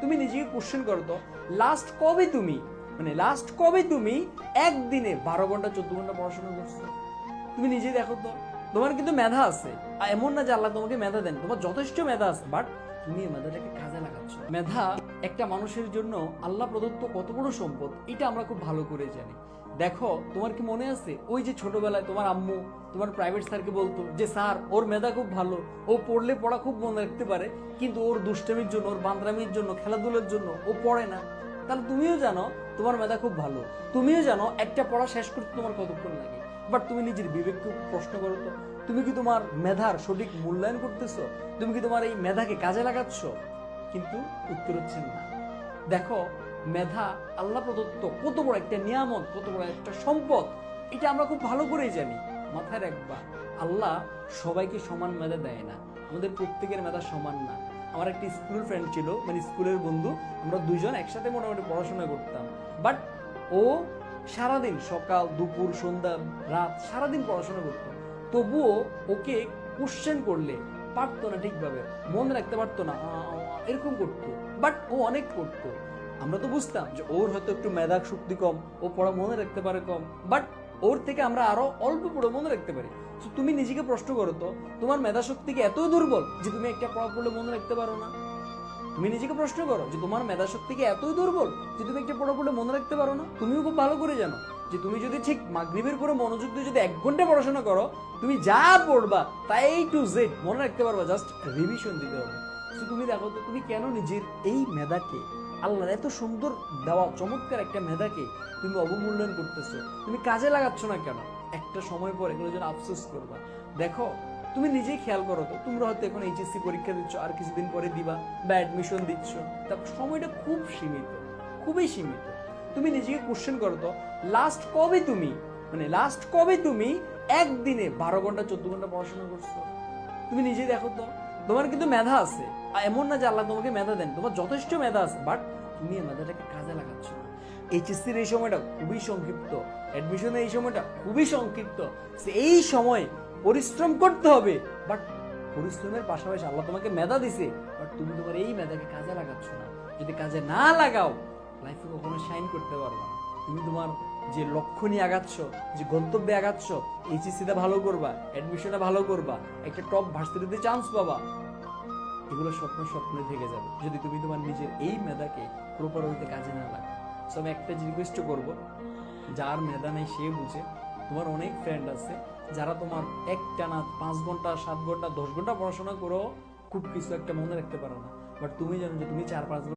তুমি নিজেকে কোশ্চেন করো তো, লাস্ট কবে তুমি একদিনে 12 ঘন্টা 14 ঘন্টা পড়াশোনা করছো? তুমি নিজে দেখো তো। তোমার কিন্তু মেধা আছে, আর এমন না যে আল্লাহ তোমাকে মেধা দেন, তোমার যথেষ্ট মেধা আছে, বাট তুমি এই মেধাটাকে কাজে লাগাচ্ছ। মেধা একটা মানুষের জন্য আল্লাহ প্রদত্ত কত বড় সম্পদ, এটা আমরা খুব ভালো করে জানি। দেখো, তোমার কি মনে আছে ওই যে ছোটবেলায় তোমার আম্মু তোমার প্রাইভেট স্যারকে বলতো যে স্যার ওর মেধা খুব ভালো, ও পড়লে পড়া খুব মনে রাখতে পারে, কিন্তু ওর দুষ্টামির জন্য, ওর বান্দরামির জন্য, খেলাধুলার জন্য ও পড়ে না। তাহলে তুমিও জানো তোমার মেধা খুব ভালো, তুমিও জানো একটা পড়া শেষ করতে তোমার কতক্ষণ লাগে, বাট তুমি নিজের বিবেককে প্রশ্ন করো তো, তুমি কি তোমার মেধার সঠিক মূল্যায়ন করতেছো? তুমি কি তোমার এই মেধাকে কাজে লাগাচ্ছ? কিন্তু উত্তর হচ্ছে না। দেখো, মেধা আল্লাহ প্রদত্ত কত বড় একটা নিয়ামত, কত বড় একটা সম্পদ, এটা আমরা খুব ভালো করেই জানি। মাথায় রাখবা, আল্লাহ সবাইকে সমান মেধা দেয় না, আমাদের প্রত্যেকের মেধা সমান না। আমার একটা স্কুল ফ্রেন্ড ছিল, মানে স্কুলের বন্ধু, আমরা দুইজন একসাথে মোটামুটি পড়াশোনা করতাম, বাট ও সারাদিন সকাল দুপুর সন্ধ্যা রাত সারাদিন পড়াশোনা করতো, তবুও ওকে কোশ্চেন করলে পারতো না ঠিকভাবে, মনে রাখতে পারতো না, এরকম করতো, বাট ও অনেক করতো। আমরা তো বুঝতাম যে ওর হয়তো একটু মেধা শক্তি কম, ও পড়া মনে রাখতে পারে কম, বাট ওর থেকে আমরা আরো অল্প পড়ে মনে রাখতে পারি। তো তুমি নিজেকে প্রশ্ন করো তো, তোমার মেধা শক্তি কি এতই দুর্বল যে তুমি একটা পড়া পড়লে মনে রাখতে পারো না? তুমি নিজেকে প্রশ্ন করো যে তোমার মেধা শক্তি কি এতই দুর্বল যে তুমি একটা পড়া পড়লে মনে রাখতে পারো না? তুমিও খুব ভালো করে জানো যে তুমি যদি ঠিক মাগরিবের পরে মনোযোগ দিয়ে যদি 1 ঘন্টা পড়াশোনা করো, তুমি যা পড়বা তাই টু জেড মনে রাখতে পারবা, জাস্ট রিভিশন দিতে হবে। তো তুমি দেখো তো, তুমি কেন নিজের এই মেধাকে, আল্লাহর এত সুন্দর দেওয়া চমৎকার একটা মেধাকে তুমি অবমূল্যায়ন করতেছো? তুমি কাজে লাগাচ্ছ না কেন? একটা সময় পর এগুলো যেন আফসোস করবা। দেখো, তুমি নিজেই খেয়াল করো তো, তোমরা হয়তো এখন এইচএসসি পরীক্ষা দিচ্ছ, আর কিছুদিন পরে দিবা, বা অ্যাডমিশন দিচ্ছ, তারপর সময়টা খুব সীমিত, খুবই সীমিত। তুমি নিজেকে কোশ্চেন করো তো, লাস্ট কবে তুমি একদিনে 12 ঘন্টা 14 ঘন্টা পড়াশোনা করছো? তুমি নিজেই দেখো তো। তোমার কিন্তু মেধা আছে, আর এমন না যে আল্লাহ তোমাকে মেধা দেন, তোমার যথেষ্ট মেধা আছে, বাট তুমি এই মেধাটাকে কাজে লাগাচ্ছ না। এইচএসসির এই সময়টা খুবই সংক্ষিপ্ত, অ্যাডমিশনের এই সময়টা খুবই সংক্ষিপ্ত, এই সময় পরিশ্রম করতে হবে, বাট পরিশ্রমের পাশাপাশি আল্লাহ তোমাকে মেধা দিছে, বাট তুমি তোমার এই মেধাকে কাজে লাগাচ্ছ না। যদি কাজে না লাগাও, লাইফে কখনো শাইন করতে পারবে না। তুমি তোমার যে লক্ষ্য নিয়ে আগাচ্ছ, যে গন্তব্যে আগাচ্ছ, এইচএসসিতে ভালো করবা, অ্যাডমিশনে ভালো করবা, একটা টপ ভার্সিটিতে চান্স পাবা, এগুলো স্বপ্নে থেকে যাবে যদি তুমি তোমার নিজের এই মেধাকে প্রপার ওয়েতে কাজে না লাগাও। সো আমি একটা রিকোয়েস্ট করবো, যার মেধা নেই সে বুঝে। তোমার অনেক ফ্রেন্ড আছে যারা তোমার একটানা 5 ঘন্টা 7 ঘন্টা 10 ঘন্টা পড়াশোনা করো, খুব কিছু একটা মনে রাখতে পারো না, বাট তুমি জানো যে তুমি 4-5